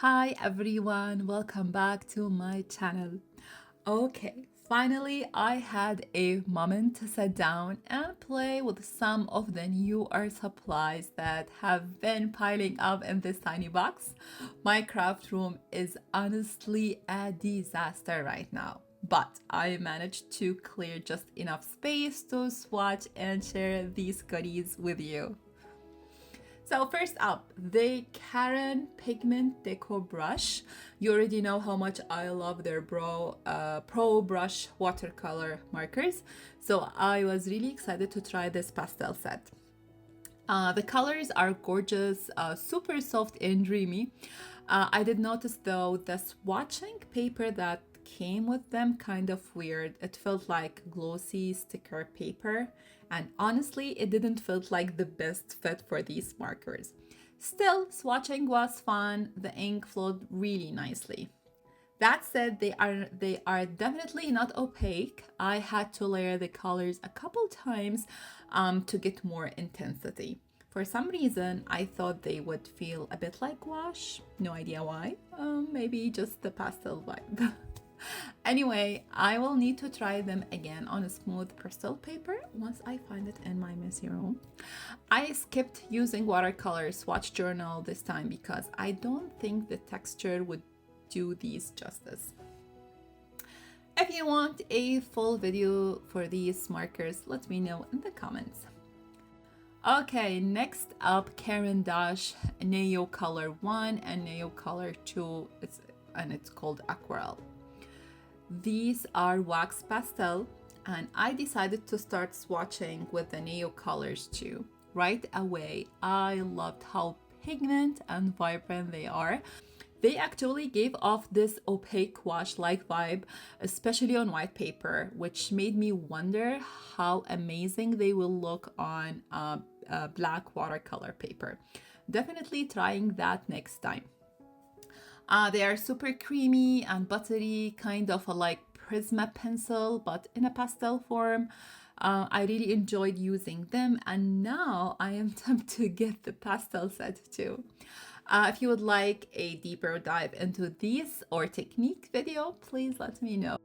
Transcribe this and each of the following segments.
Hi everyone, welcome back to my channel. Okay, finally I had a moment to sit down and play with some of the new art supplies that have been piling up in this tiny box. My craft room is honestly a disaster right now, but I managed to clear just enough space to swatch and share these goodies with you. So first up, the Caran Pigment Deco Brush. You already know how much I love their Pro Brush watercolor markers. So I was really excited to try this pastel set. The colors are gorgeous, super soft and dreamy. I did notice though the swatching paper that came with them kind of weird. It felt like glossy sticker paper, and honestly, it didn't feel like the best fit for these markers. Still, swatching was fun. The ink flowed really nicely. That said, they are definitely not opaque. I had to layer the colors a couple times to get more intensity. For some reason, I thought they would feel a bit like wash. No idea why. Maybe just the pastel vibe. Anyway, I will need to try them again on a smooth pastel paper once I find it in my messy room. I skipped using watercolor swatch journal this time because I don't think the texture would do these justice. If you want a full video for these markers, let me know in the comments. Okay, next up, Karin Dash Neocolor I and Neocolor II, it's called Aquarelle. These are wax pastel, and I decided to start swatching with the Neocolors too. Right away, I loved how pigment and vibrant they are. They actually gave off this opaque wash-like vibe, especially on white paper, which made me wonder how amazing they will look on black watercolor paper. Definitely trying that next time. They are super creamy and buttery, kind of a like Prisma pencil, but in a pastel form. I really enjoyed using them, and now I am tempted to get the pastel set too. If you would like a deeper dive into these or technique video, please let me know.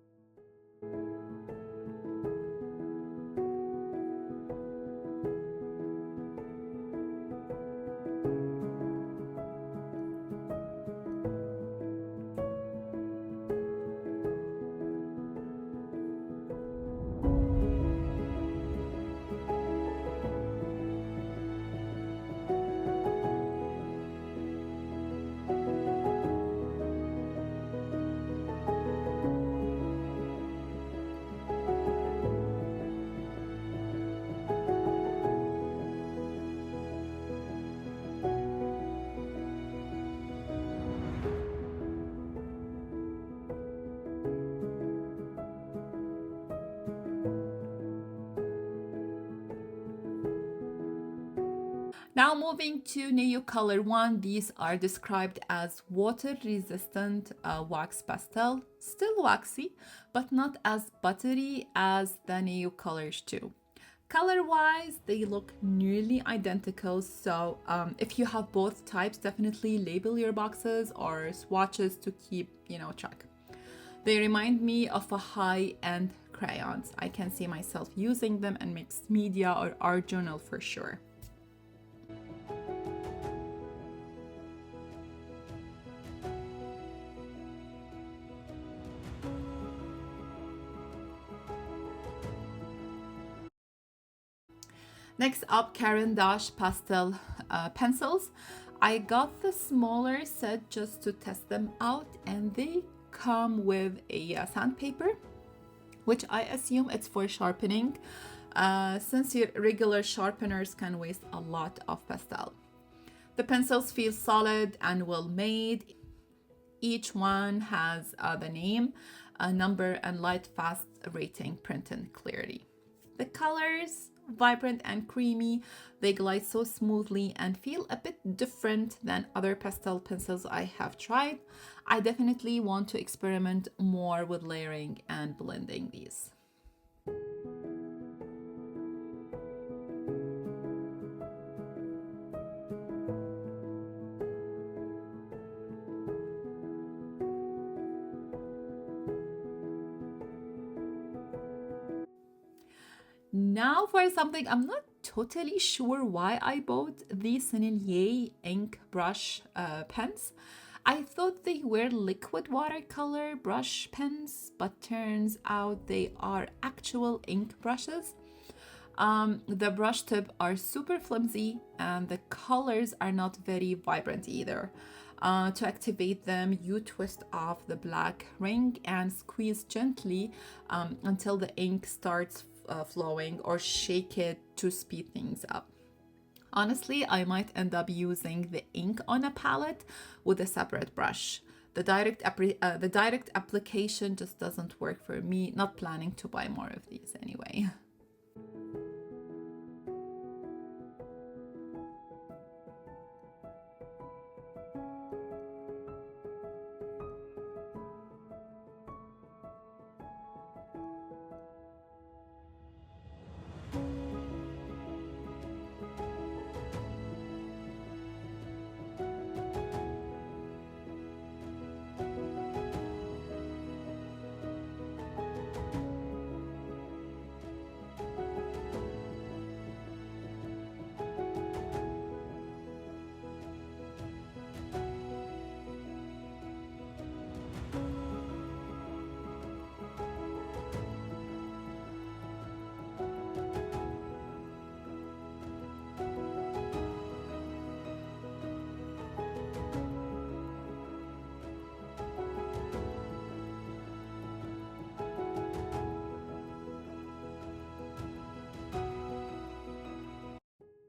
Now moving to Neocolor I, these are described as water-resistant wax pastel, still waxy, but not as buttery as the Neocolors II. Color-wise, they look nearly identical, so if you have both types, definitely label your boxes or swatches to keep, track. They remind me of a high-end crayons. I can see myself using them in mixed media or art journal for sure. Next up, Karin Pastel Pencils. I got the smaller set just to test them out, and they come with a sandpaper, which I assume it's for sharpening, since your regular sharpeners can waste a lot of pastel. The pencils feel solid and well made. Each one has the name, a number, and light fast rating printed clearly. The colors, vibrant and creamy, they glide so smoothly and feel a bit different than other pastel pencils I have tried. I definitely want to experiment more with layering and blending these. Now for something I'm not totally sure why I bought the Sennelier ink brush pens. I thought they were liquid watercolor brush pens, but turns out they are actual ink brushes. The brush tip are super flimsy and the colors are not very vibrant either. To activate them, you twist off the black ring and squeeze gently until the ink starts flowing, or shake it to speed things up. Honestly, I might end up using the ink on a palette with a separate brush. The direct application just doesn't work for me. Not planning to buy more of these anyway.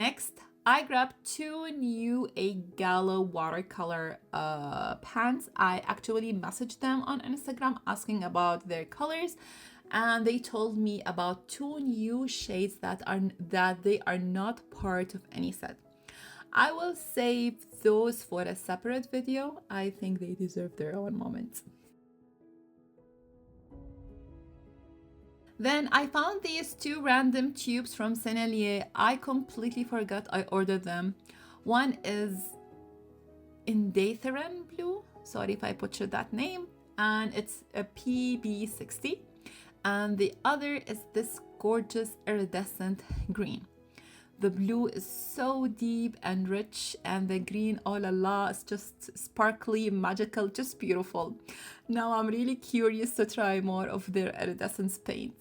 Next, I grabbed two new Gallo watercolor pans. I actually messaged them on Instagram asking about their colors, and they told me about two new shades that they are not part of any set. I will save those for a separate video. I think they deserve their own moment. Then I found these two random tubes from Sennelier. I completely forgot I ordered them. One is Iridescent blue, sorry if I butchered that name, and it's a PB60. And the other is this gorgeous iridescent green. The blue is so deep and rich, and the green, oh la la, it's just sparkly, magical, just beautiful. Now I'm really curious to try more of their iridescence paint.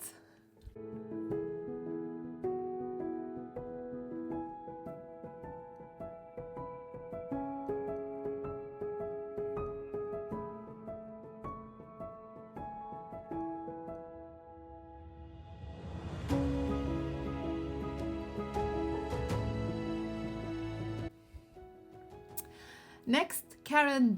Next, Caran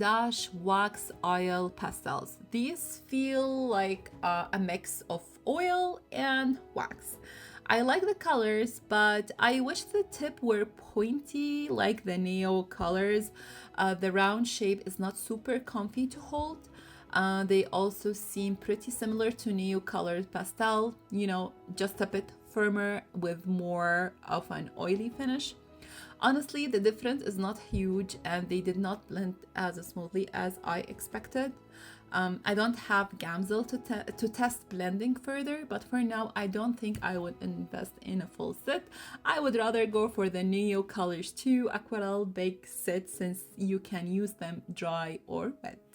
Wax Oil Pastels. These feel like a mix of oil and wax. I like the colors, but I wish the tip were pointy like the Neocolors. The round shape is not super comfy to hold. They also seem pretty similar to Neocolor Pastel, just a bit firmer with more of an oily finish. Honestly, the difference is not huge and they did not blend as smoothly as I expected. I don't have Gamsel to test blending further, but for now I don't think I would invest in a full set. I would rather go for the Neocolors II Aquarelle Bake Set, since you can use them dry or wet.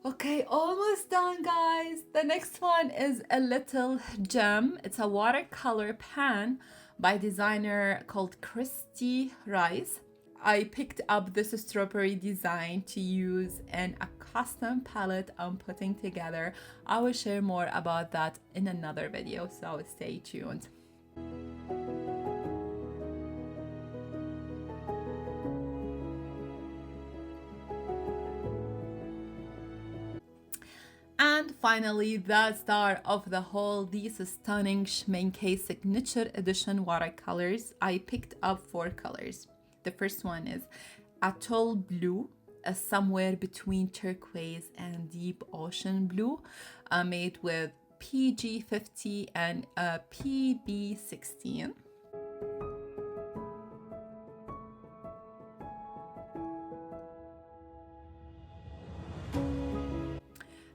Okay, almost done, guys. The next one is a little gem. It's a watercolor pan by designer called Kristy Rice. I picked up this strawberry design to use in a custom palette I'm putting together. I will share more about that in another video, so stay tuned. And finally, the star of the haul, these stunning Schmincke Signature Edition watercolors. I picked up 4 colors. The first one is Atoll Blue, somewhere between turquoise and deep ocean blue, made with PG50 and PB16.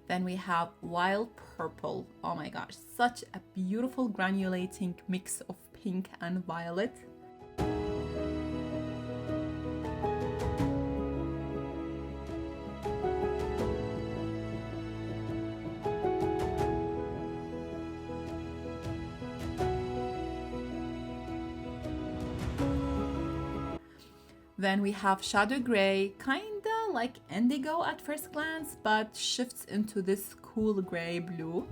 Then we have Wild Purple. Oh my gosh, such a beautiful granulating mix of pink and violet. Then we have Shadow Gray, kinda like indigo at first glance, but shifts into this cool gray blue.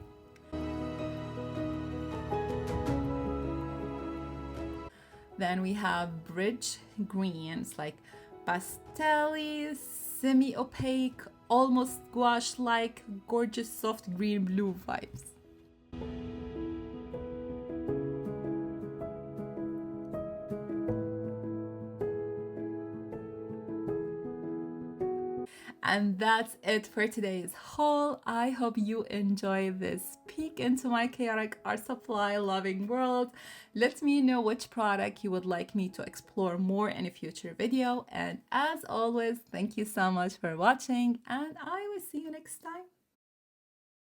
Then we have Bridge Green. It's like pastel, semi-opaque, almost gouache-like, gorgeous soft green blue vibes. And that's it for today's haul. I hope you enjoy this peek into my chaotic art supply loving world. Let me know which product you would like me to explore more in a future video. And as always, thank you so much for watching, and I will see you next time.